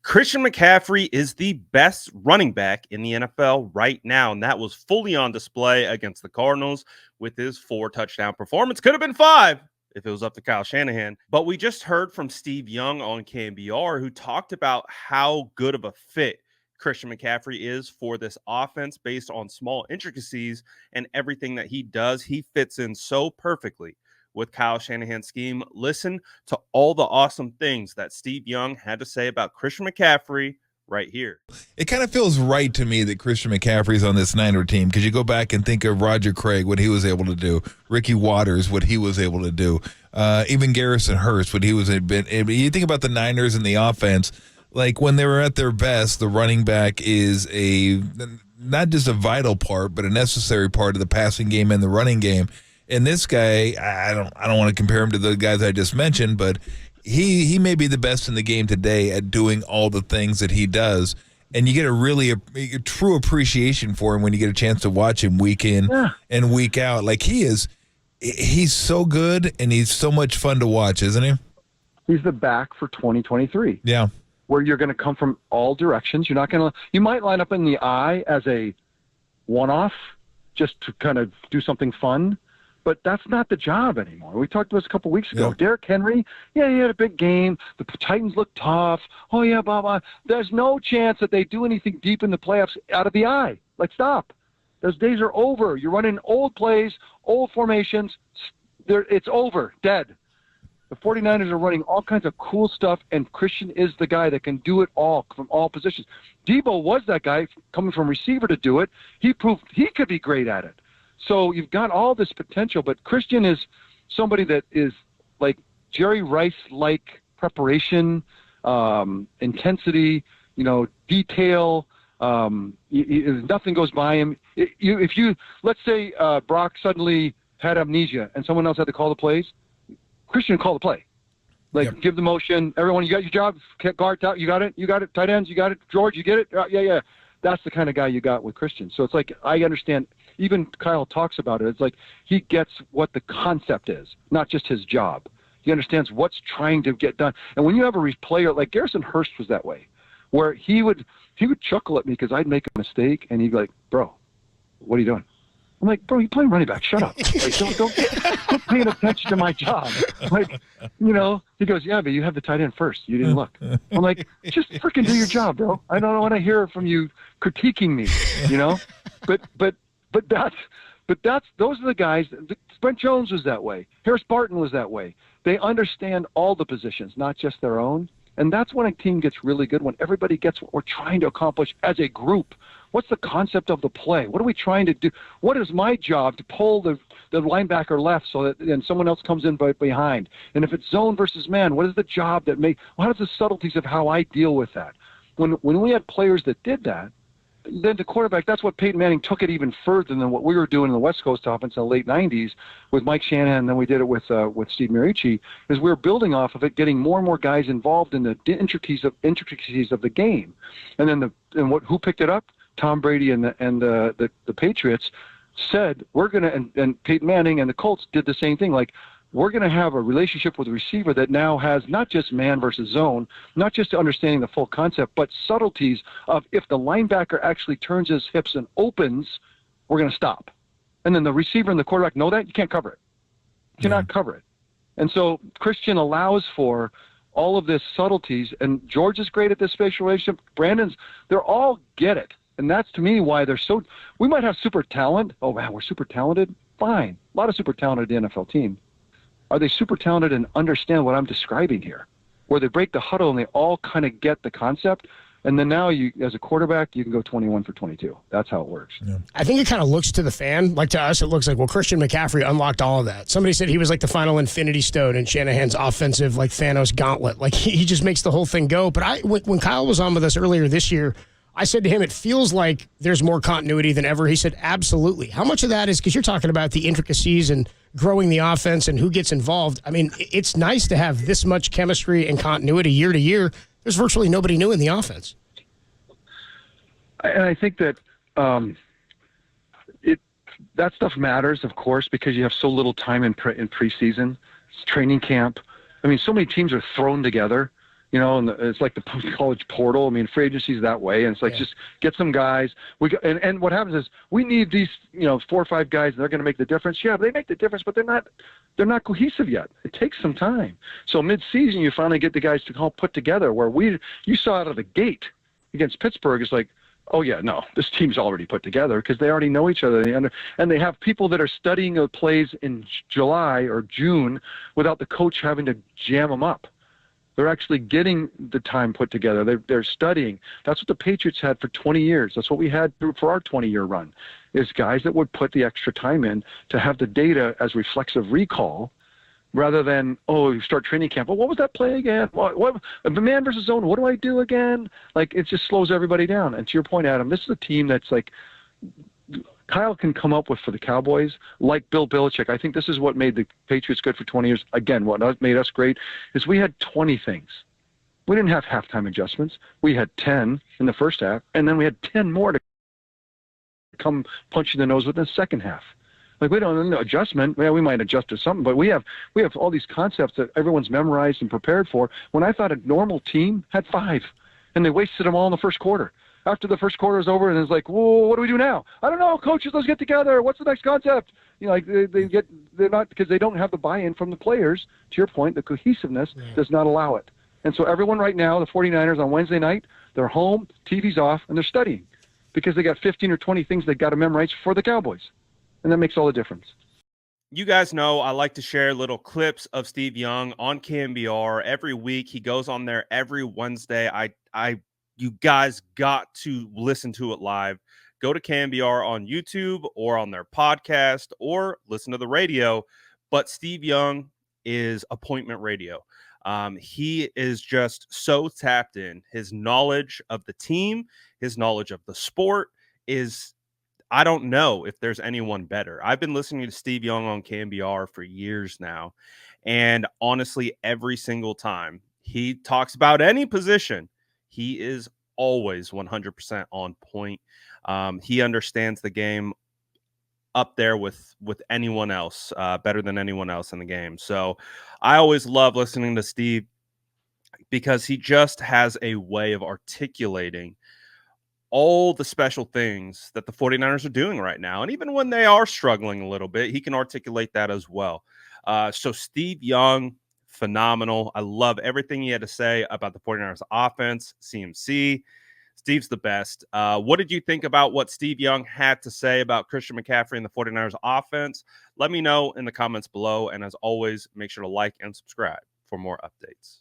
Christian McCaffrey is the best running back in the NFL right now, and that was fully on display against the Cardinals with his 4 touchdown performance. Could have been 5 if it was up to Kyle Shanahan. But we just heard from Steve Young on KNBR, who talked about how good of a fit Christian McCaffrey is for this offense based on small intricacies and everything that he does. He fits in so perfectly with Kyle Shanahan's scheme. Listen to all the awesome things that Steve Young had to say about Christian McCaffrey right here. It kind of feels right to me that Christian McCaffrey's on this Niner team because you go back and think of Roger Craig, what he was able to do, Ricky Watters, what he was able to do, even Garrison Hurst, what he was able to do. You think about the Niners and the offense, like when they were at their best, the running back is not just a vital part, but a necessary part of the passing game and the running game. And this guy, I don't want to compare him to the guys I just mentioned, but he may be the best in the game today at doing all the things that he does. And you get a true appreciation for him when you get a chance to watch him week in and week out. Like he's so good and he's so much fun to watch, isn't he? He's the back for 2023. Yeah. Where you're going to come from all directions. You might line up in the eye as a one-off just to kind of do something fun. But that's not the job anymore. We talked about this a couple weeks ago. Yeah. Derrick Henry, he had a big game. The Titans look tough. Oh, yeah, blah, blah. There's no chance that they do anything deep in the playoffs out of the eye. Like, stop. Those days are over. You're running old plays, old formations. It's over, dead. The 49ers are running all kinds of cool stuff, and Christian is the guy that can do it all from all positions. Debo was that guy coming from receiver to do it. He proved he could be great at it. So you've got all this potential, but Christian is somebody that is like Jerry Rice-like preparation, intensity, detail. Nothing goes by him. If you let's say Brock suddenly had amnesia and someone else had to call the plays, Christian call the play. Give the motion. Everyone, you got your job. Guard, you got it. You got it. Tight ends, you got it. George, you get it. Yeah. That's the kind of guy you got with Christian. So it's like I understand. Even Kyle talks about it. It's like he gets what the concept is, not just his job. He understands what's trying to get done. And when you have a player like Garrison Hurst was that way, where he would chuckle at me because I'd make a mistake, and he'd be like, "Bro, what are you doing?" I'm like, "Bro, you're playing running back. Shut up. Like, don't quit paying attention to my job." He goes, "Yeah, but you have the tight end first. You didn't look." I'm like, "Just freaking do your job, bro. I don't want to hear from you critiquing me, But those are the guys. Brent Jones was that way. Harris Barton was that way. They understand all the positions, not just their own. And that's when a team gets really good, when everybody gets what we're trying to accomplish as a group. What's the concept of the play? What are we trying to do? What is my job to pull the linebacker left so that and someone else comes in behind? And if it's zone versus man, what is the job that what are the subtleties of how I deal with that? When we had players that did that, then the quarterback, that's what Peyton Manning took it even further than what we were doing in the West Coast offense in the late 90s with Mike Shanahan, and then we did it with Steve Mariucci, is we were building off of it, getting more and more guys involved in the intricacies of the game. And then who picked it up? Tom Brady and the Patriots said, we're going to, and Peyton Manning and the Colts did the same thing, like, we're going to have a relationship with the receiver that now has not just man versus zone, not just understanding the full concept, but subtleties of if the linebacker actually turns his hips and opens, we're going to stop. And then the receiver and the quarterback know that. You can't cover it. You cannot cover it. And so Christian allows for all of this subtleties, and George is great at this spatial relationship. They're all get it. And that's, to me, why they're so – we might have super talent. Oh, man, we're super talented. Fine. A lot of super talented in the NFL team. Are they super talented and understand what I'm describing here? Where they break the huddle and they all kind of get the concept, and then now you, as a quarterback, you can go 21 for 22. That's how it works. Yeah. I think it kind of looks to the fan, like to us, it looks like, well, Christian McCaffrey unlocked all of that. Somebody said he was like the final Infinity Stone in Shanahan's offensive, like Thanos gauntlet. Like he just makes the whole thing go. But when Kyle was on with us earlier this year, I said to him, it feels like there's more continuity than ever. He said, absolutely. How much of that is because you're talking about the intricacies and growing the offense and who gets involved? I mean, it's nice to have this much chemistry and continuity year to year. There's virtually nobody new in the offense. And I think that that stuff matters, of course, because you have so little time in preseason, training camp. I mean, so many teams are thrown together. And it's like the college portal. I mean, free agency is that way, and it's like just get some guys. And what happens is we need these 4 or 5 guys, and they're going to make the difference. Yeah, they make the difference, but they're not cohesive yet. It takes some time. So mid-season, you finally get the guys to all put together. Where you saw out of the gate against Pittsburgh, it's like, oh yeah, no, this team's already put together because they already know each other, and they have people that are studying the plays in July or June without the coach having to jam them up. They're actually getting the time put together. They're studying. That's what the Patriots had for 20 years. That's what we had for our 20-year run, is guys that would put the extra time in to have the data as reflexive recall rather than, you start training camp. Well, what was that play again? What the man versus zone, what do I do again? Like, it just slows everybody down. And to your point, Adam, this is a team that's like Kyle can come up with for the Cowboys, like Bill Belichick. I think this is what made the Patriots good for 20 years. Again, what made us great is we had 20 things. We didn't have halftime adjustments. We had 10 in the first half, and then we had 10 more to come punch you in the nose with in the second half. Like, we don't know adjustment. Yeah, we might adjust to something, but we have all these concepts that everyone's memorized and prepared for. When I thought a normal team had 5, and they wasted them all in the first quarter. After the first quarter is over, and it's like, whoa, what do we do now? I don't know, coaches, let's get together. What's the next concept? They're not, because they don't have the buy-in from the players. To your point, the cohesiveness does not allow it. And so everyone right now, the 49ers on Wednesday night, they're home, TV's off, and they're studying because they got 15 or 20 things they got to memorize for the Cowboys. And that makes all the difference. You guys know I like to share little clips of Steve Young on KMBR every week. He goes on there every Wednesday. You guys got to listen to it live. Go to KMBR on YouTube or on their podcast or listen to the radio. But Steve Young is appointment radio. He is just so tapped in. His knowledge of the team, his knowledge of the sport is, I don't know if there's anyone better. I've been listening to Steve Young on KMBR for years now. And honestly, every single time he talks about any position, he is always 100% on point. He understands the game up there with anyone else, better than anyone else in the game. So I always love listening to Steve because he just has a way of articulating all the special things that the 49ers are doing right now. And even when they are struggling a little bit, he can articulate that as well. So Steve Young, phenomenal. I love everything he had to say about the 49ers offense, CMC. Steve's the best. What did you think about what Steve Young had to say about Christian McCaffrey and the 49ers offense? Let me know in the comments below. And as always, make sure to like and subscribe for more updates.